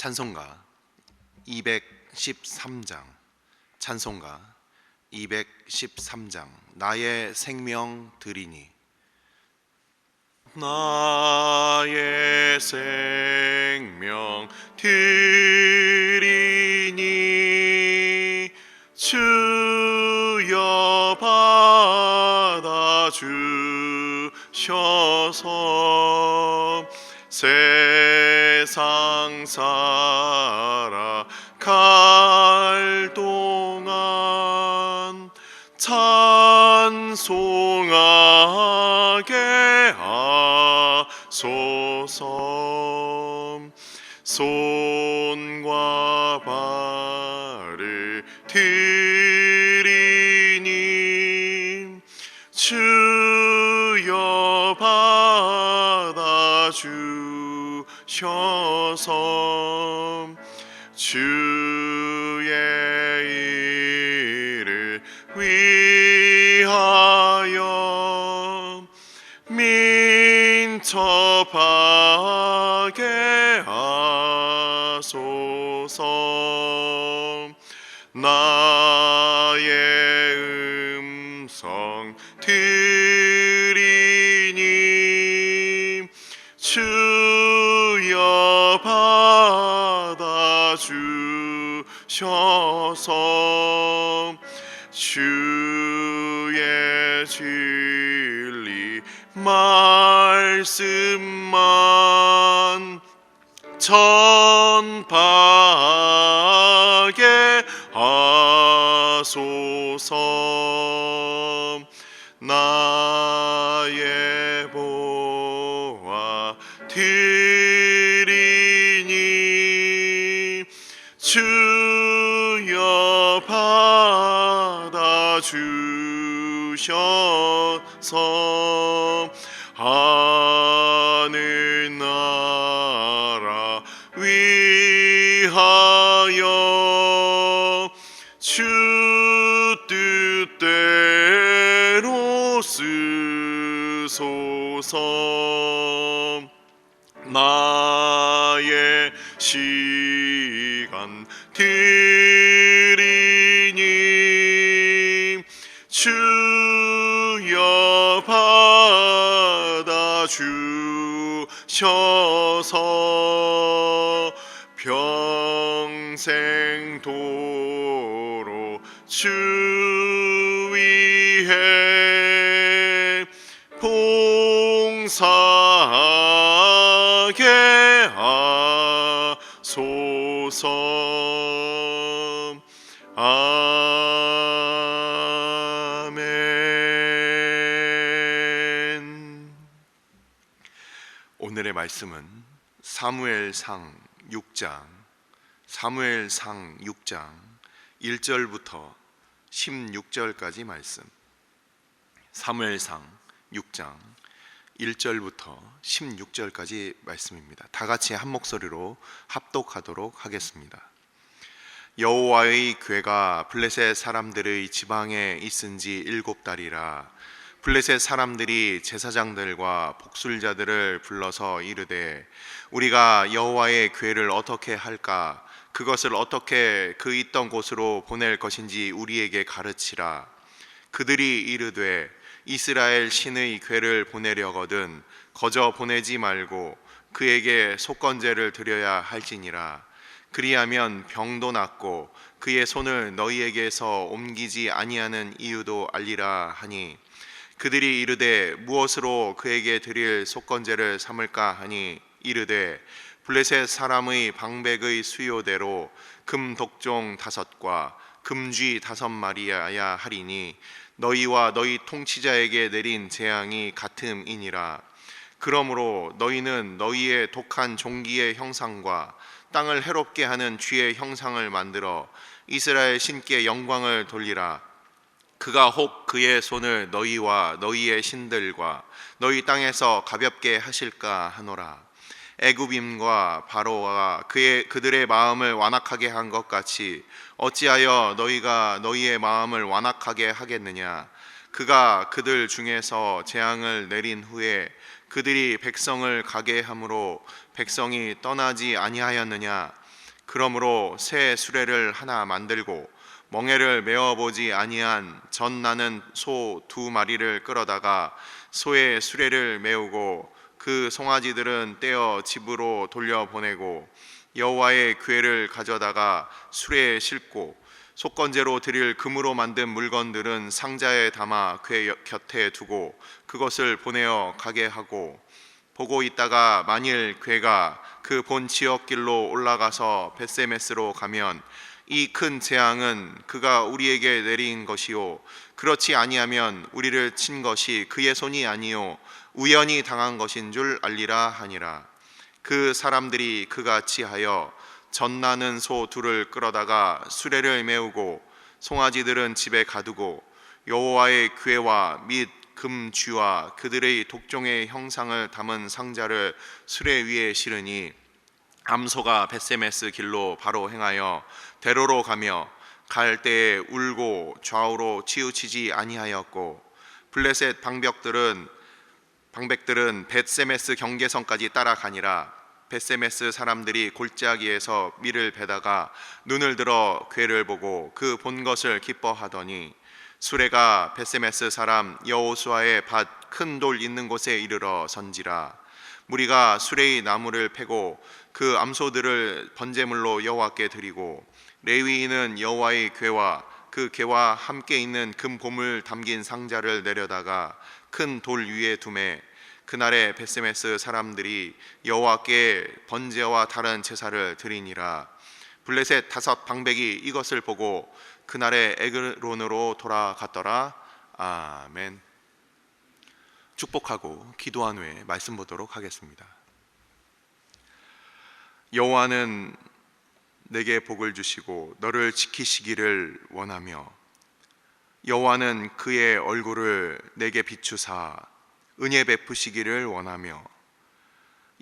찬송가 213장 찬송가 213장 나의 생명 드리니. 나의 생명 드리니 주여 받아주셔서 세상 살아갈 동안 찬송하게 하소서. 손과 발을 드리니 주여 받아주셔서 주의 일을 위하여 민첩하게 하소서. 나의 음성 드리니 주여 받아주셔서 주의 진리 말씀만 전파하게 하소서. 나의 보화 드리니 주여 받아주셔서 하늘 나라 위하여 주 뜻대로 쓰소서. 나의 시간 드리니 주여 받아주셔서 평생 도로 주 위해 봉사하게 하소서. 아멘. 오늘의 말씀은 사무엘상 6장 1절부터 16절까지 말씀. 사무엘상 6장 1절부터 16절까지 말씀입니다. 다 같이 한 목소리로 합독하도록 하겠습니다. 여호와의 궤가 블레셋 사람들의 지방에 있은지 7달이라 블레셋 사람들이 제사장들과 복술자들을 불러서 이르되 우리가 여호와의 궤를 어떻게 할까? 그것을 어떻게 그 있던 곳으로 보낼 것인지 우리에게 가르치라. 그들이 이르되 이스라엘 신의 궤를 보내려거든 거저 보내지 말고 그에게 속건제를 드려야 할지니라. 그리하면 병도 낫고 그의 손을 너희에게서 옮기지 아니하는 이유도 알리라 하니 그들이 이르되 무엇으로 그에게 드릴 속건제를 삼을까 하니 이르되 블레셋 사람의 방백의 수요대로 금 독종 5과 금쥐 5마리여야 하리니 너희와 너희 통치자에게 내린 재앙이 같음이니라. 그러므로 너희는 너희의 독한 종기의 형상과 땅을 해롭게 하는 쥐의 형상을 만들어 이스라엘 신께 영광을 돌리라. 그가 혹 그의 손을 너희와 너희의 신들과 너희 땅에서 가볍게 하실까 하노라. 애굽임과 바로가 그들의 마음을 완악하게 한 것 같이 어찌하여 너희가 너희의 마음을 완악하게 하겠느냐. 그가 그들 중에서 재앙을 내린 후에 그들이 백성을 가게 함으로 백성이 떠나지 아니하였느냐. 그러므로 새 수레를 하나 만들고 멍에를 메어보지 아니한 전 나는 소 2마리를 끌어다가 소의 수레를 메우고 그 송아지들은 떼어 집으로 돌려보내고 여호와의 궤를 가져다가 수레에 싣고 속건제로 드릴 금으로 만든 물건들은 상자에 담아 궤 곁에 두고 그것을 보내어 가게 하고 보고 있다가 만일 궤가 그 본 지역길로 올라가서 벳세메스로 가면 이 큰 재앙은 그가 우리에게 내린 것이요 그렇지 아니하면 우리를 친 것이 그의 손이 아니요 우연히 당한 것인 줄 알리라 하니라. 그 사람들이 그같이 하여 젖나는 소 2를 끌어다가 수레를 메우고 송아지들은 집에 가두고 여호와의 궤와 및 금쥐와 그들의 독종의 형상을 담은 상자를 수레 위에 실으니 암소가 벳세메스 길로 바로 행하여 대로로 가며 갈 때에 울고 좌우로 치우치지 아니하였고 블레셋 방백들은 벳세메스 경계선까지 따라가니라. 벳세메스 사람들이 골짜기에서 밀을 베다가 눈을 들어 궤를 보고 그 본 것을 기뻐하더니 수레가 벳세메스 사람 여호수아의 밭 큰 돌 있는 곳에 이르러 선지라. 무리가 수레의 나무를 패고 그 암소들을 번제물로 여호와께 드리고 레위인은 여호와의 궤와 그 궤와 함께 있는 금 보물 담긴 상자를 내려다가 큰 돌 위에 두매 그날에 벳세메스 사람들이 여호와께 번제와 다른 제사를 드리니라. 블레셋 5 방백이 이것을 보고 그날에 에그론으로 돌아갔더라. 아멘. 축복하고 기도한 후에 말씀 보도록 하겠습니다. 여호와는 내게 복을 주시고 너를 지키시기를 원하며 여호와는 그의 얼굴을 내게 비추사 은혜 베푸시기를 원하며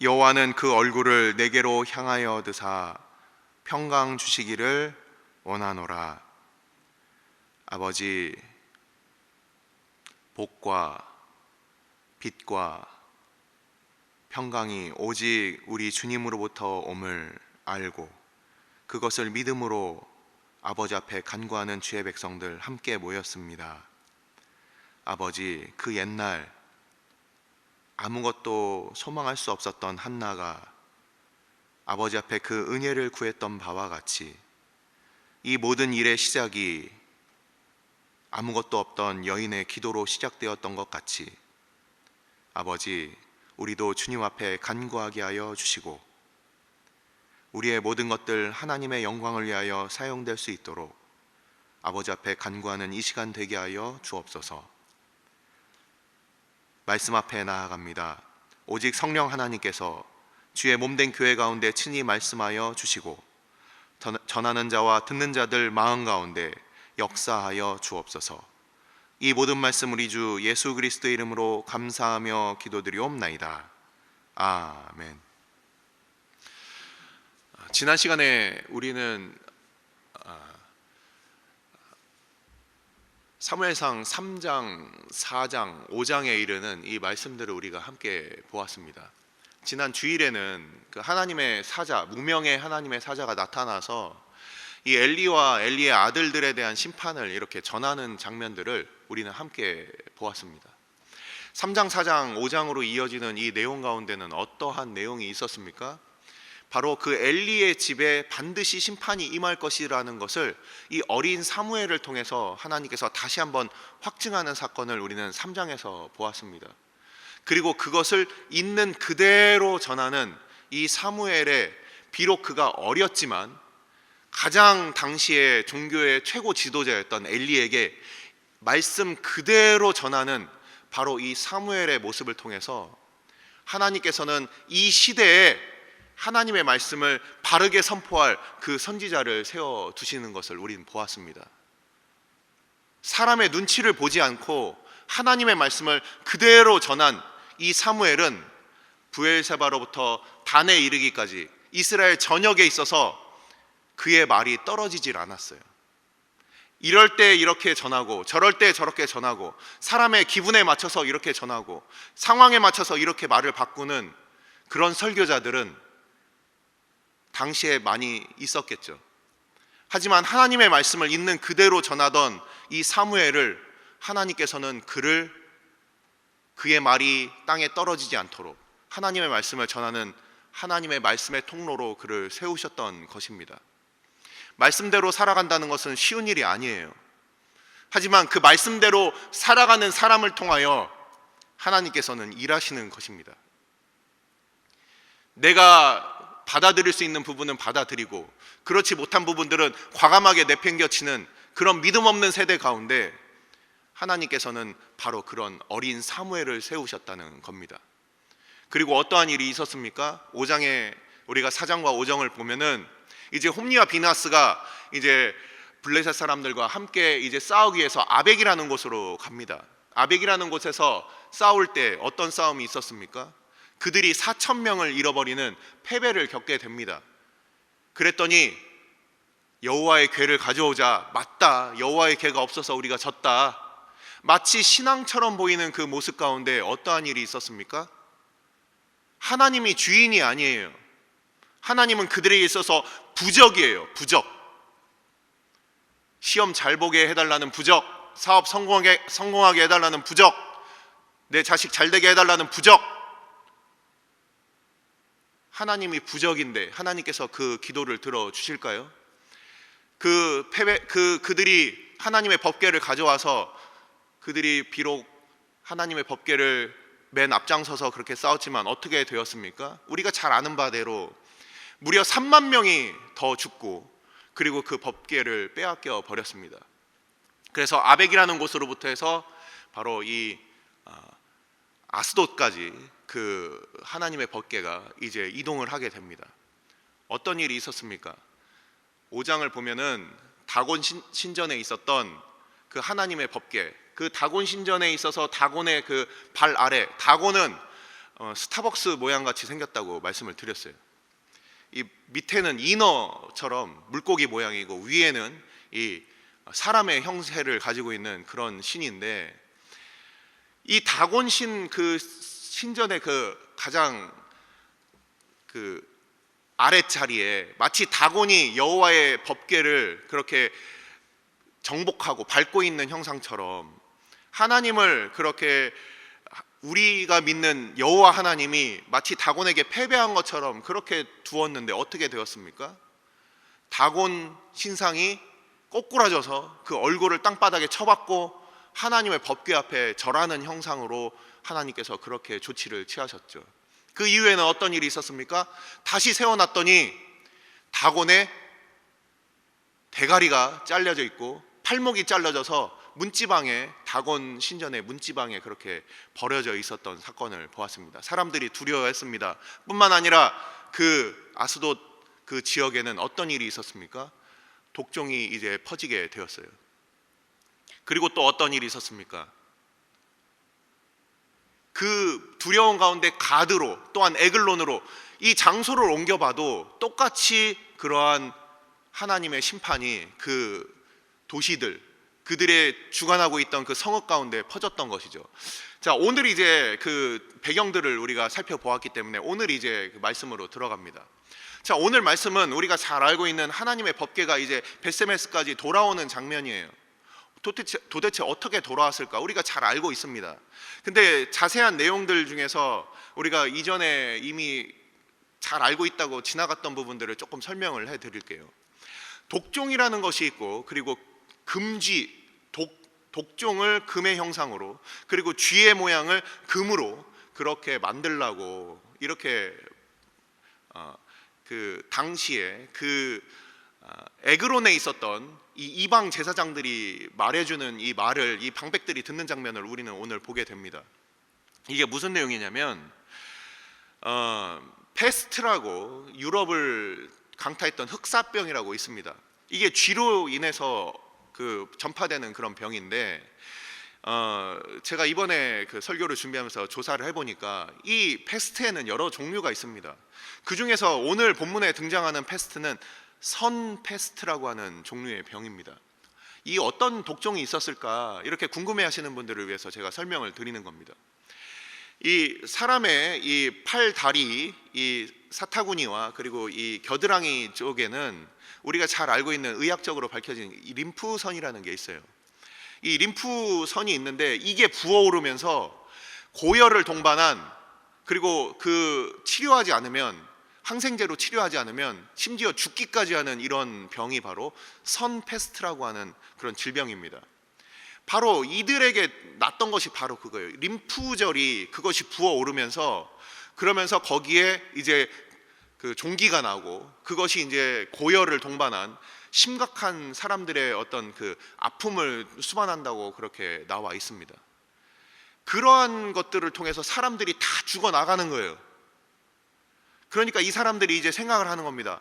여호와는 그 얼굴을 내게로 향하여 드사 평강 주시기를 원하노라. 아버지, 복과 빛과 평강이 오직 우리 주님으로부터 옴을 알고 그것을 믿음으로 아버지 앞에 간구하는 주의 백성들 함께 모였습니다. 아버지, 그 옛날 아무것도 소망할 수 없었던 한나가 아버지 앞에 그 은혜를 구했던 바와 같이 이 모든 일의 시작이 아무것도 없던 여인의 기도로 시작되었던 것 같이 아버지, 우리도 주님 앞에 간구하게 하여 주시고 우리의 모든 것들 하나님의 영광을 위하여 사용될 수 있도록 아버지 앞에 간구하는 이 시간 되게 하여 주옵소서. 말씀 앞에 나아갑니다. 오직 성령 하나님께서 주의 몸된 교회 가운데 친히 말씀하여 주시고 전하는 자와 듣는 자들 마음 가운데 역사하여 주옵소서. 이 모든 말씀 우리 주 예수 그리스도의 이름으로 감사하며 기도드리옵나이다. 아멘. 지난 시간에 우리는 사무엘상 3장, 4장, 5장에 이르는 이 말씀들을 우리가 함께 보았습니다. 지난 주일에는 그 하나님의 사자, 무명의 하나님의 사자가 나타나서 이 엘리와 엘리의 아들들에 대한 심판을 이렇게 전하는 장면들을 우리는 함께 보았습니다. 3장, 4장, 5장으로 이어지는 이 내용 가운데는 어떠한 내용이 있었습니까? 바로 그 엘리의 집에 반드시 심판이 임할 것이라는 것을 이 어린 사무엘을 통해서 하나님께서 다시 한번 확증하는 사건을 우리는 3장에서 보았습니다. 그리고 그것을 있는 그대로 전하는 이 사무엘의, 비록 그가 어렸지만 가장 당시의 종교의 최고 지도자였던 엘리에게 말씀 그대로 전하는 바로 이 사무엘의 모습을 통해서 하나님께서는 이 시대에 하나님의 말씀을 바르게 선포할 그 선지자를 세워두시는 것을 우리는 보았습니다. 사람의 눈치를 보지 않고 하나님의 말씀을 그대로 전한 이 사무엘은 브엘세바로부터 단에 이르기까지 이스라엘 전역에 있어서 그의 말이 떨어지질 않았어요. 이럴 때 이렇게 전하고 저럴 때 저렇게 전하고 사람의 기분에 맞춰서 이렇게 전하고 상황에 맞춰서 이렇게 말을 바꾸는 그런 설교자들은 당시에 많이 있었겠죠. 하지만 하나님의 말씀을 있는 그대로 전하던 이 사무엘을 하나님께서는 그의 말이 땅에 떨어지지 않도록 하나님의 말씀을 전하는 하나님의 말씀의 통로로 그를 세우셨던 것입니다. 말씀대로 살아간다는 것은 쉬운 일이 아니에요. 하지만 그 말씀대로 살아가는 사람을 통하여 하나님께서는 일하시는 것입니다. 내가 받아들일 수 있는 부분은 받아들이고 그렇지 못한 부분들은 과감하게 내팽겨치는 그런 믿음 없는 세대 가운데 하나님께서는 바로 그런 어린 사무엘을 세우셨다는 겁니다. 그리고 어떠한 일이 있었습니까? 5장에 우리가 4장과 5장을 보면은 이제 홈리와 비나스가 이제 블레셋 사람들과 함께 이제 싸우기 위해서 아벡이라는 곳으로 갑니다. 아벡이라는 곳에서 싸울 때 어떤 싸움이 있었습니까? 그들이 4,000명을 잃어버리는 패배를 겪게 됩니다. 그랬더니 여호와의 궤를 가져오자, 맞다, 여호와의 궤가 없어서 우리가 졌다. 마치 신앙처럼 보이는 그 모습 가운데 어떠한 일이 있었습니까? 하나님이 주인이 아니에요. 하나님은 그들에게 있어서 부적이에요. 부적. 시험 잘 보게 해달라는 부적, 사업 성공하게 해달라는 부적, 내 자식 잘 되게 해달라는 부적. 하나님이 부적인데 하나님께서 그 기도를 들어주실까요? 그들이 하나님의 법궤를 가져와서 그들이 비록 하나님의 법궤를 맨 앞장서서 그렇게 싸웠지만 어떻게 되었습니까? 우리가 잘 아는 바대로 무려 3만 명이 더 죽고 그리고 그 법궤를 빼앗겨 버렸습니다. 그래서 아벡이라는 곳으로부터 해서 바로 이 아스돗까지 그 하나님의 법궤가 이제 이동을 하게 됩니다. 어떤 일이 있었습니까? 5장을 보면은 다곤 신전에 있었던 그 하나님의 법궤, 그 다곤 신전에 있어서 다곤의 그 발 아래, 다곤은 스타벅스 모양 같이 생겼다고 말씀을 드렸어요. 이 밑에는 인어처럼 물고기 모양이고 위에는 이 사람의 형태를 가지고 있는 그런 신인데, 이 다곤 그 신전의 그 가장 그 아랫자리에 마치 다곤이 여호와의 법궤를 그렇게 정복하고 밟고 있는 형상처럼 하나님을 그렇게 우리가 믿는 여호와 하나님이 마치 다곤에게 패배한 것처럼 그렇게 두었는데 어떻게 되었습니까? 다곤 신상이 꼬꾸라져서 그 얼굴을 땅바닥에 쳐박고 하나님의 법궤 앞에 절하는 형상으로 하나님께서 그렇게 조치를 취하셨죠. 그 이후에는 어떤 일이 있었습니까? 다시 세워놨더니 다곤의 대가리가 잘려져 있고 팔목이 잘라져서 문지방에, 다곤 신전의 문지방에 그렇게 버려져 있었던 사건을 보았습니다. 사람들이 두려워했습니다. 뿐만 아니라 그 아스돗 그 지역에는 어떤 일이 있었습니까? 독종이 이제 퍼지게 되었어요. 그리고 또 어떤 일이 있었습니까? 그 두려운 가운데 가드로, 또한 에글론으로 이 장소를 옮겨봐도 똑같이 그러한 하나님의 심판이 그 도시들, 그들의 주관하고 있던 그 성읍 가운데 퍼졌던 것이죠. 자, 오늘 이제 그 배경들을 우리가 살펴보았기 때문에 오늘 이제 그 말씀으로 들어갑니다. 자, 오늘 말씀은 우리가 잘 알고 있는 하나님의 법궤가 이제 벳세메스까지 돌아오는 장면이에요. 도대체 어떻게 돌아왔을까? 우리가 잘 알고 있습니다. 근데 자세한 내용들 중에서 우리가 이전에 이미 잘 알고 있다고 지나갔던 부분들을 조금 설명을 해드릴게요. 독종이라는 것이 있고, 그리고 금쥐, 독종을 금의 형상으로, 그리고 쥐의 모양을 금으로 그렇게 만들라고 이렇게 그 당시에 그 에그론에 있었던 이 이방 제사장들이 말해주는 이 말을 이 방백들이 듣는 장면을 우리는 오늘 보게 됩니다. 이게 무슨 내용이냐면 페스트라고 유럽을 강타했던 흑사병이라고 있습니다. 이게 쥐로 인해서 그 전파되는 그런 병인데, 제가 이번에 그 설교를 준비하면서 조사를 해보니까 이 페스트에는 여러 종류가 있습니다. 그 중에서 오늘 본문에 등장하는 페스트는 선 페스트라고 하는 종류의 병입니다. 이 어떤 독종이 있었을까 이렇게 궁금해하시는 분들을 위해서 제가 설명을 드리는 겁니다. 이 사람의 이 팔, 다리, 이 사타구니와 그리고 이 겨드랑이 쪽에는 우리가 잘 알고 있는 의학적으로 밝혀진 이 림프선이라는 게 있어요. 이 림프선이 있는데 이게 부어오르면서 고열을 동반한, 그리고 그 치료하지 않으면, 항생제로 치료하지 않으면 심지어 죽기까지 하는 이런 병이 바로 선페스트라고 하는 그런 질병입니다. 바로 이들에게 났던 것이 바로 그거예요. 림프절이 그것이 부어오르면서, 그러면서 거기에 이제 그 종기가 나고, 그것이 이제 고열을 동반한 심각한 사람들의 어떤 그 아픔을 수반한다고 그렇게 나와 있습니다. 그러한 것들을 통해서 사람들이 다 죽어 나가는 거예요. 그러니까 이 사람들이 이제 생각을 하는 겁니다.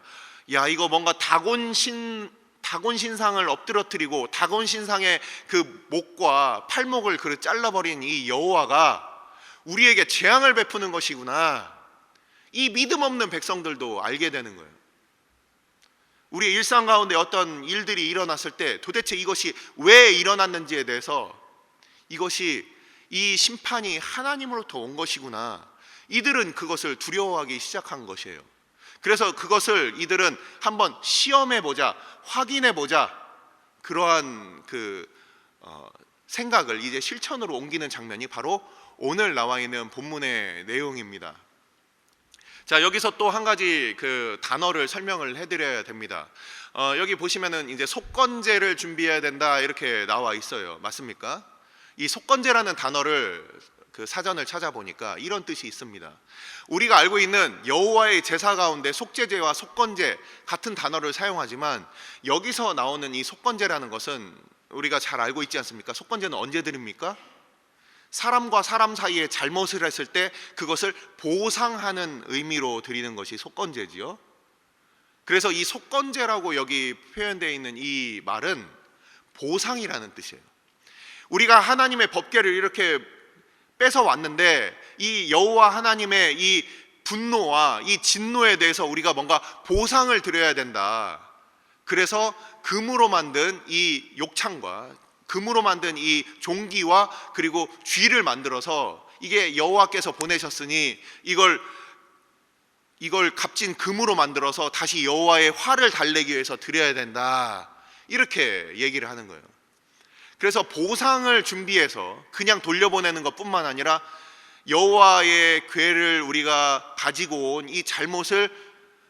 야, 이거 뭔가 다곤 신상을 엎드러뜨리고 다곤 신상의 그 목과 팔목을 잘라버린 이 여호와가 우리에게 재앙을 베푸는 것이구나. 이 믿음 없는 백성들도 알게 되는 거예요. 우리의 일상 가운데 어떤 일들이 일어났을 때 도대체 이것이 왜 일어났는지에 대해서, 이것이 이 심판이 하나님으로부터 온 것이구나, 이들은 그것을 두려워하기 시작한 것이에요. 그래서 그것을 이들은 한번 시험해보자, 확인해보자, 그러한 생각을 이제 실천으로 옮기는 장면이 바로 오늘 나와 있는 본문의 내용입니다. 자, 여기서 또 한 가지 그 단어를 설명을 해드려야 됩니다. 여기 보시면은 이제 속건제를 준비해야 된다 이렇게 나와 있어요. 맞습니까? 이 속건제라는 단어를 그 사전을 찾아보니까 이런 뜻이 있습니다. 우리가 알고 있는 여호와의 제사 가운데 속죄제와 속건제 같은 단어를 사용하지만, 여기서 나오는 이 속건제라는 것은 우리가 잘 알고 있지 않습니까? 속건제는 언제 드립니까? 사람과 사람 사이에 잘못을 했을 때 그것을 보상하는 의미로 드리는 것이 속건제지요. 그래서 이 속건제라고 여기 표현되어 있는 이 말은 보상이라는 뜻이에요. 우리가 하나님의 법궤를 이렇게 뺏어 왔는데 이 여호와 하나님의 이 분노와 이 진노에 대해서 우리가 뭔가 보상을 드려야 된다. 그래서 금으로 만든 이 욕창과 금으로 만든 이 종기와 그리고 쥐를 만들어서, 이게 여호와께서 보내셨으니 이걸 값진 금으로 만들어서 다시 여호와의 화를 달래기 위해서 드려야 된다, 이렇게 얘기를 하는 거예요. 그래서 보상을 준비해서 그냥 돌려보내는 것뿐만 아니라 여호와의 궤를 우리가 가지고 온 이 잘못을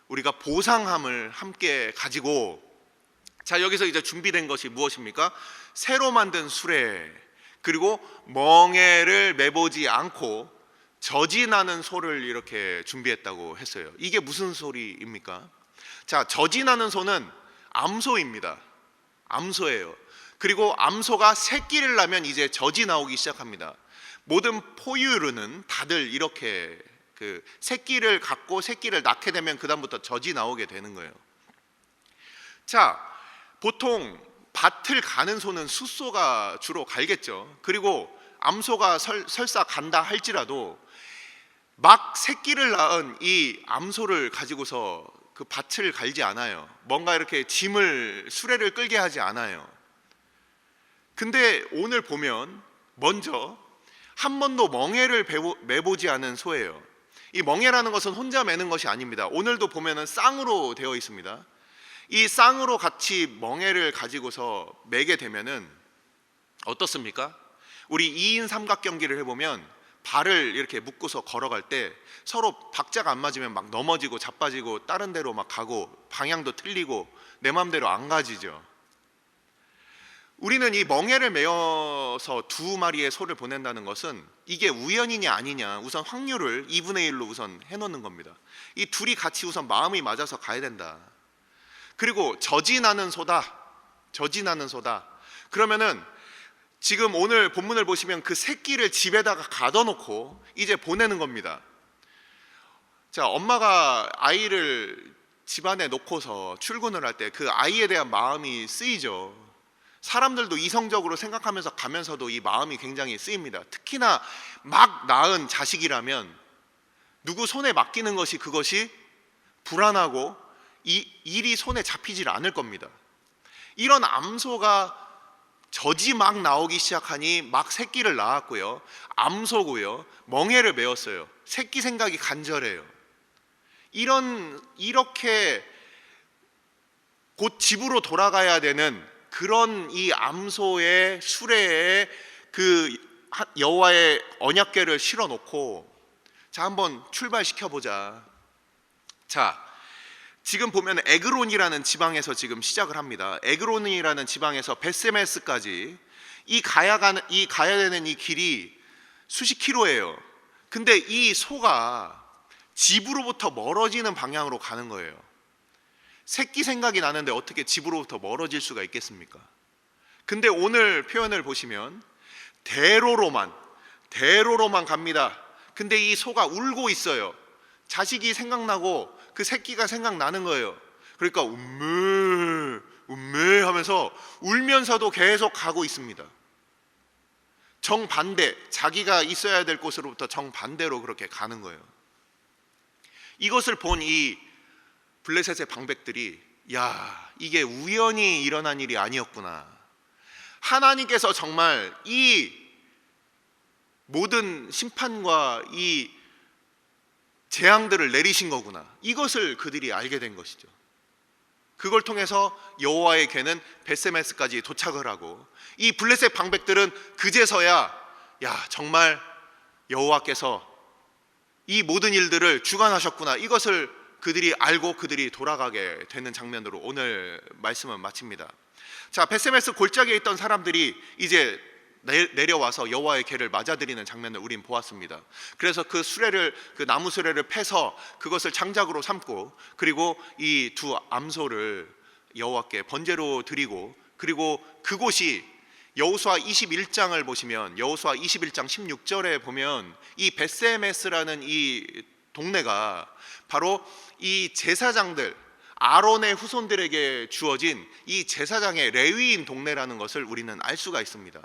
우리가 보상함을 함께 가지고, 자, 여기서 이제 준비된 것이 무엇입니까? 새로 만든 수레, 그리고 멍에를 매보지 않고 젖이 나는 소를 이렇게 준비했다고 했어요. 이게 무슨 소리입니까? 자, 젖이 나는 소는 암소입니다. 암소예요. 그리고 암소가 새끼를 낳으면 이제 젖이 나오기 시작합니다. 모든 포유류는 다들 이렇게 그 새끼를 갖고 새끼를 낳게 되면 그다음부터 젖이 나오게 되는 거예요. 자, 보통 밭을 가는 소는 숫소가 주로 갈겠죠. 그리고 암소가 설사 간다 할지라도 막 새끼를 낳은 이 암소를 가지고서 그 밭을 갈지 않아요. 뭔가 이렇게 수레를 끌게 하지 않아요. 근데 오늘 보면 먼저 한 번도 멍에를 매보지 않은 소예요. 이 멍에라는 것은 혼자 매는 것이 아닙니다. 오늘도 보면은 쌍으로 되어 있습니다. 이 쌍으로 같이 멍에를 가지고서 매게 되면은 어떻습니까? 우리 2인 삼각 경기를 해보면 발을 이렇게 묶고서 걸어갈 때 서로 박자가 안 맞으면 막 넘어지고 자빠지고 다른 데로 막 가고 방향도 틀리고 내 마음대로 안 가지죠. 우리는 이 멍에를 메어서 두 마리의 소를 보낸다는 것은 이게 우연이냐 아니냐 우선 확률을 2분의 1로 우선 해놓는 겁니다. 이 둘이 같이 우선 마음이 맞아서 가야 된다. 그리고 젖이 나는 소다. 그러면은 지금 오늘 본문을 보시면 그 새끼를 집에다가 가둬놓고 이제 보내는 겁니다. 자, 엄마가 아이를 집안에 놓고서 출근을 할 때 그 아이에 대한 마음이 쓰이죠. 사람들도 이성적으로 생각하면서 가면서도 이 마음이 굉장히 쓰입니다. 특히나 막 낳은 자식이라면 누구 손에 맡기는 것이 그것이 불안하고 이 일이 손에 잡히질 않을 겁니다. 이런 암소가 젖이 막 나오기 시작하니 막 새끼를 낳았고요. 암소고요. 멍에를 메었어요. 새끼 생각이 간절해요. 이렇게 곧 집으로 돌아가야 되는 그런 이 암소의 수레에 그 여호와의 언약궤를 실어 놓고 자, 한번 출발시켜 보자. 자, 지금 보면 에그론이라는 지방에서 지금 시작을 합니다. 에그론이라는 지방에서 벳세메스까지 가야 되는 이 길이 수십 킬로예요. 근데 이 소가 집으로부터 멀어지는 방향으로 가는 거예요. 새끼 생각이 나는데 어떻게 집으로부터 멀어질 수가 있겠습니까? 근데 오늘 표현을 보시면 대로로만 갑니다. 근데 이 소가 울고 있어요. 자식이 생각나고 그 새끼가 생각나는 거예요. 그러니까 음메 하면서 울면서도 계속 가고 있습니다. 정반대, 자기가 있어야 될 곳으로부터 정반대로 그렇게 가는 거예요. 이것을 본 이 블레셋의 방백들이 야, 이게 우연히 일어난 일이 아니었구나. 하나님께서 정말 이 모든 심판과 이 재앙들을 내리신 거구나. 이것을 그들이 알게 된 것이죠. 그걸 통해서 여호와의 궤는 벳세메스까지 도착을 하고 이 블레셋 방백들은 그제서야 야, 정말 여호와께서 이 모든 일들을 주관하셨구나. 이것을 그들이 알고 그들이 돌아가게 되는 장면으로 오늘 말씀은 마칩니다. 자, 벳세메스 골짜기에 있던 사람들이 이제 내려와서 여호와의 궤를 맞아들이는 장면을 우린 보았습니다. 그래서 그 나무 수레를 패서 그것을 장작으로 삼고 그리고 이 두 암소를 여호와께 번제로 드리고 그리고 그곳이 여호수아 21장을 보시면 여호수아 21장 16절에 보면 이 벳세메스라는 이 동네가 바로 이 제사장들 아론의 후손들에게 주어진 이 제사장의 레위인 동네라는 것을 우리는 알 수가 있습니다.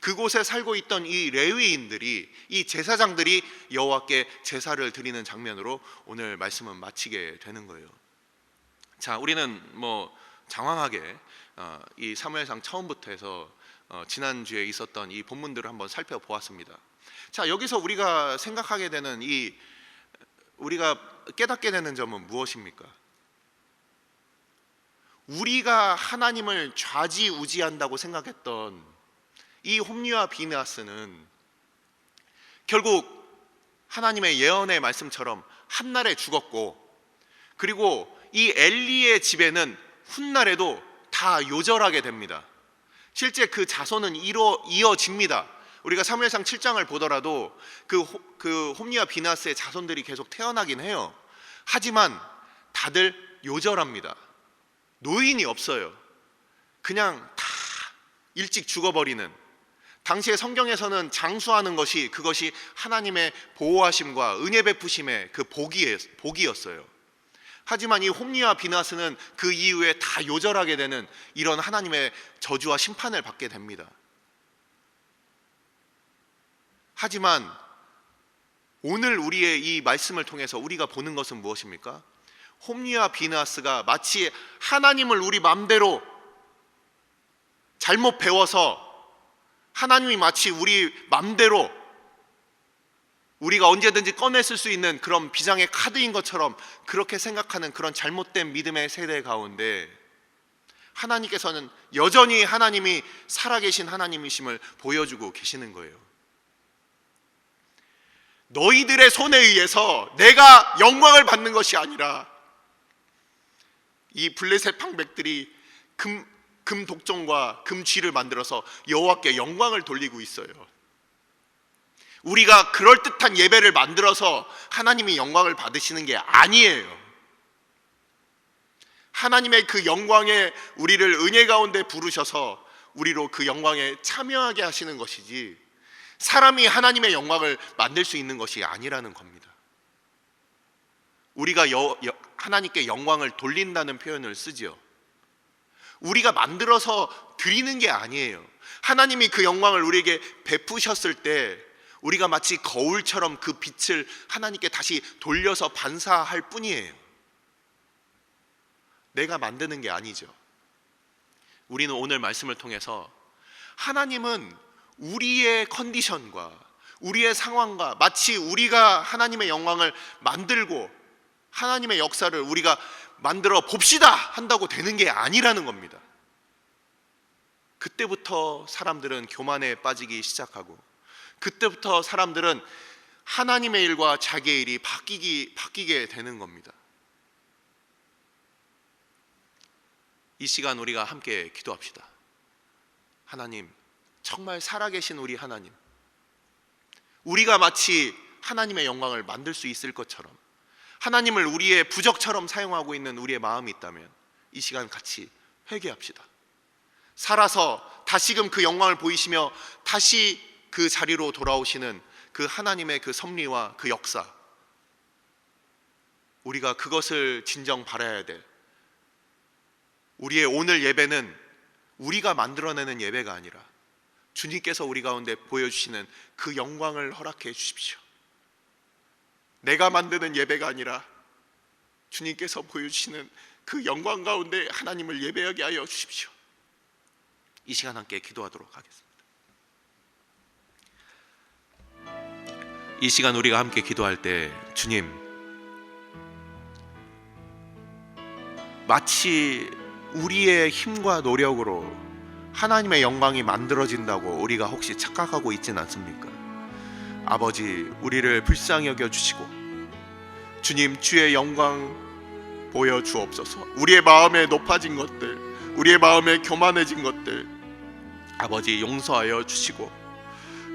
그곳에 살고 있던 이 레위인들이 이 제사장들이 여호와께 제사를 드리는 장면으로 오늘 말씀은 마치게 되는 거예요. 자, 우리는 장황하게 이 사무엘상 처음부터 해서 지난주에 있었던 이 본문들을 한번 살펴보았습니다. 자, 여기서 우리가 생각하게 되는 우리가 깨닫게 되는 점은 무엇입니까? 우리가 하나님을 좌지우지한다고 생각했던 이 홈리와 비느하스는 결국 하나님의 예언의 말씀처럼 한날에 죽었고 그리고 이 엘리의 집에는 훗날에도 다 요절하게 됩니다. 실제 그 자손은 이어집니다. 우리가 사무엘상 7장을 보더라도 그 홈리와 비느하스의 자손들이 계속 태어나긴 해요. 하지만 다들 요절합니다. 노인이 없어요. 그냥 다 일찍 죽어버리는. 당시의 성경에서는 장수하는 그것이 하나님의 보호하심과 은혜 베푸심의 그 복이었어요. 하지만 이 홈리와 비느하스는 그 이후에 다 요절하게 되는 이런 하나님의 저주와 심판을 받게 됩니다. 하지만 오늘 우리의 이 말씀을 통해서 우리가 보는 것은 무엇입니까? 홈리와 비느하스가 마치 하나님을 우리 맘대로 잘못 배워서 하나님이 마치 우리 맘대로 우리가 언제든지 꺼냈을 수 있는 그런 비장의 카드인 것처럼 그렇게 생각하는 그런 잘못된 믿음의 세대 가운데 하나님께서는 여전히 하나님이 살아계신 하나님이심을 보여주고 계시는 거예요. 너희들의 손에 의해서 내가 영광을 받는 것이 아니라 이 블레셋 방백들이 금 독종과 금 쥐를 만들어서 여호와께 영광을 돌리고 있어요. 우리가 그럴듯한 예배를 만들어서 하나님이 영광을 받으시는 게 아니에요. 하나님의 그 영광에 우리를 은혜 가운데 부르셔서 우리로 그 영광에 참여하게 하시는 것이지 사람이 하나님의 영광을 만들 수 있는 것이 아니라는 겁니다. 우리가 하나님께 영광을 돌린다는 표현을 쓰지요. 우리가 만들어서 드리는 게 아니에요. 하나님이 그 영광을 우리에게 베푸셨을 때 우리가 마치 거울처럼 그 빛을 하나님께 다시 돌려서 반사할 뿐이에요. 내가 만드는 게 아니죠. 우리는 오늘 말씀을 통해서 하나님은 우리의 컨디션과 우리의 상황과 마치 우리가 하나님의 영광을 만들고 하나님의 역사를 우리가 만들어 봅시다 한다고 되는 게 아니라는 겁니다. 그때부터 사람들은 교만에 빠지기 시작하고, 그때부터 사람들은 하나님의 일과 자기의 일이 바뀌게 되는 겁니다. 이 시간 우리가 함께 기도합시다. 하나님, 정말 살아계신 우리 하나님, 우리가 마치 하나님의 영광을 만들 수 있을 것처럼 하나님을 우리의 부적처럼 사용하고 있는 우리의 마음이 있다면 이 시간 같이 회개합시다. 살아서 다시금 그 영광을 보이시며 다시 그 자리로 돌아오시는 그 하나님의 그 섭리와 그 역사, 우리가 그것을 진정 바라야 돼. 우리의 오늘 예배는 우리가 만들어내는 예배가 아니라 주님께서 우리 가운데 보여주시는 그 영광을 허락해 주십시오. 내가 만드는 예배가 아니라 주님께서 보여주시는 그 영광 가운데 하나님을 예배하게 하여 주십시오. 이 시간 함께 기도하도록 하겠습니다. 이 시간 우리가 함께 기도할 때, 주님, 마치 우리의 힘과 노력으로 하나님의 영광이 만들어진다고 우리가 혹시 착각하고 있진 않습니까? 아버지, 우리를 불쌍히 여겨주시고 주님, 주의 영광 보여주옵소서. 우리의 마음에 높아진 것들, 우리의 마음에 교만해진 것들 아버지 용서하여 주시고,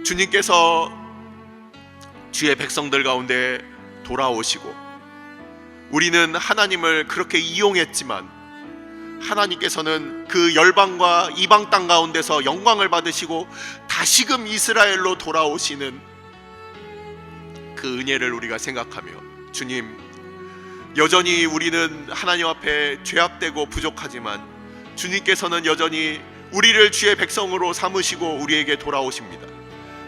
주님께서 주의 백성들 가운데 돌아오시고, 우리는 하나님을 그렇게 이용했지만 하나님께서는 그 열방과 이방 땅 가운데서 영광을 받으시고 다시금 이스라엘로 돌아오시는 그 은혜를 우리가 생각하며, 주님, 여전히 우리는 하나님 앞에 죄악되고 부족하지만 주님께서는 여전히 우리를 주의 백성으로 삼으시고 우리에게 돌아오십니다.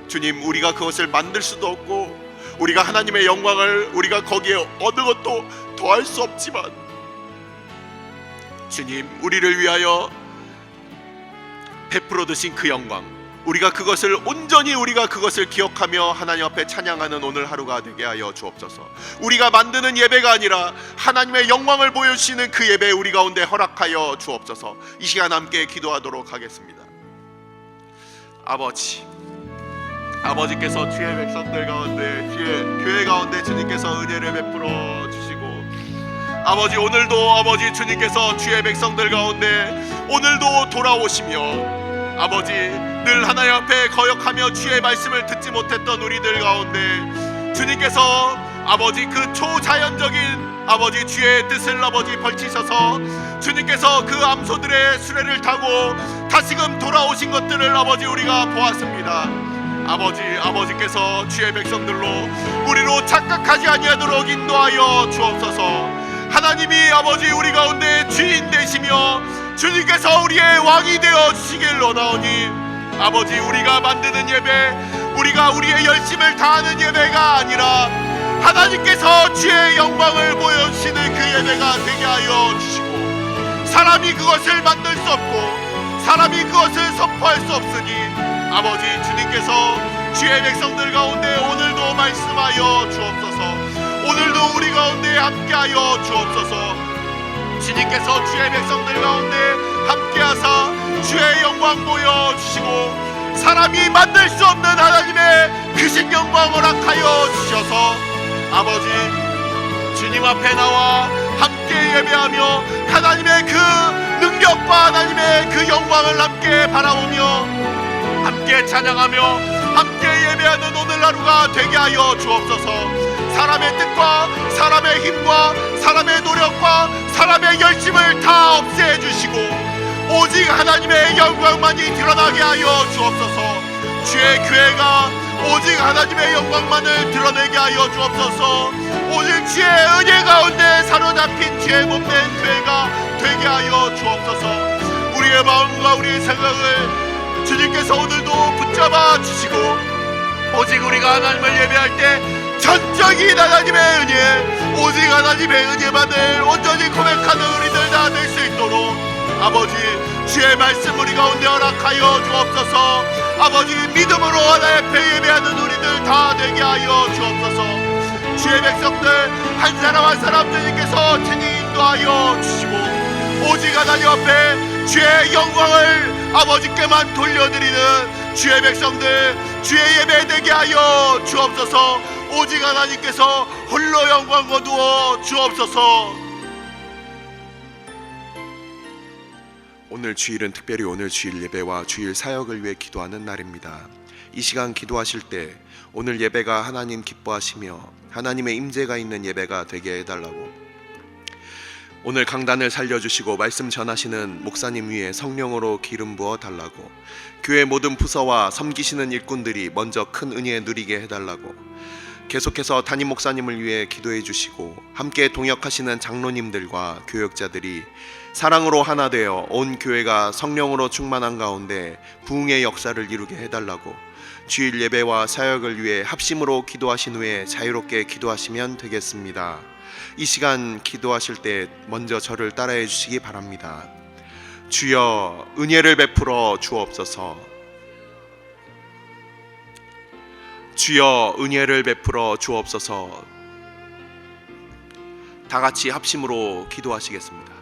주님, 우리가 그것을 만들 수도 없고 우리가 하나님의 영광을 우리가 거기에 어느 것도 더할 수 없지만, 주님, 우리를 위하여 베풀어 두신 그 영광, 우리가 그것을 온전히 우리가 그것을 기억하며 하나님 앞에 찬양하는 오늘 하루가 되게 하여 주옵소서. 우리가 만드는 예배가 아니라 하나님의 영광을 보여주시는 그 예배 우리 가운데 허락하여 주옵소서. 이 시간 함께 기도하도록 하겠습니다. 아버지께서 주의 백성들 가운데, 주의 교회 가운데 주님께서 은혜를 베풀어 주시고, 아버지, 오늘도 아버지 주님께서 주의 백성들 가운데 오늘도 돌아오시며, 아버지, 늘 하나님 앞에 거역하며 주의 말씀을 듣지 못했던 우리들 가운데 주님께서 아버지 그 초자연적인 아버지 주의 뜻을 아버지 벌치셔서 주님께서 그 암소들의 수레를 타고 다시금 돌아오신 것들을 아버지 우리가 보았습니다. 아버지께서 주의 백성들로 우리로 착각하지 아니하도록 인도하여 주옵소서. 하나님이 아버지 우리 가운데 주인 되시며 주님께서 우리의 왕이 되어 주시길 원하오니, 아버지, 우리가 만드는 예배, 우리가 우리의 열심을 다하는 예배가 아니라 하나님께서 주의 영광을 보여주시는 그 예배가 되게 하여 주시고, 사람이 그것을 만들 수 없고 사람이 그것을 선포할 수 없으니 아버지 주님께서 주의 백성들 가운데 오늘도 말씀하여 주옵소서. 오늘도 우리 가운데 함께하여 주옵소서. 주님께서 주의 백성들 가운데 함께하사 주의 영광 보여주시고 사람이 만들 수 없는 하나님의 크신 영광 허락하여 주셔서 아버지 주님 앞에 나와 함께 예배하며 하나님의 그 능력과 하나님의 그 영광을 함께 바라보며 함께 찬양하며 함께 예배하는 오늘 하루가 되게 하여 주옵소서. 사람의 뜻과 사람의 힘과 사람의 노력과 사람의 열심을 다 없애주시고 오직 하나님의 영광만이 드러나게 하여 주옵소서. 주의 교회가 오직 하나님의 영광만을 드러내게 하여 주옵소서. 오직 주의 은혜 가운데 사로잡힌 주의 몸된 교회가 되게 하여 주옵소서. 우리의 마음과 우리의 생각을 주님께서 오늘도 붙잡아 주시고 오직 우리가 하나님을 예배할 때 전적인 하나님의 은혜, 오직 하나님의 은혜만을 온전히 고백하는 우리들 다 될 수 있도록 아버지 주의 말씀 우리 가운데 허락하여 주옵소서. 아버지 믿음으로 하나님 앞에 예배하는 우리들 다 되게 하여 주옵소서. 주의 백성들 한 사람 한 사람 주님께서 친히 인도하여 주시고 오직 하나님 앞에 주의 영광을 아버지께만 돌려드리는 주의 백성들 주의 예배 되게 하여 주옵소서. 오직 하나님께서 홀로 영광 거두어 주옵소서. 오늘 주일은 특별히 오늘 주일 예배와 주일 사역을 위해 기도하는 날입니다. 이 시간 기도하실 때 오늘 예배가 하나님 기뻐하시며 하나님의 임재가 있는 예배가 되게 해달라고, 오늘 강단을 살려주시고 말씀 전하시는 목사님 위에 성령으로 기름 부어 달라고, 교회 모든 부서와 섬기시는 일꾼들이 먼저 큰 은혜 누리게 해달라고, 계속해서 담임 목사님을 위해 기도해 주시고 함께 동역하시는 장로님들과 교역자들이 사랑으로 하나 되어 온 교회가 성령으로 충만한 가운데 부흥의 역사를 이루게 해달라고, 주일 예배와 사역을 위해 합심으로 기도하신 후에 자유롭게 기도하시면 되겠습니다. 이 시간 기도하실 때 먼저 저를 따라해 주시기 바랍니다. 주여 은혜를 베풀어 주옵소서. 주여 은혜를 베풀어 주옵소서. 다 같이 합심으로 기도하시겠습니다.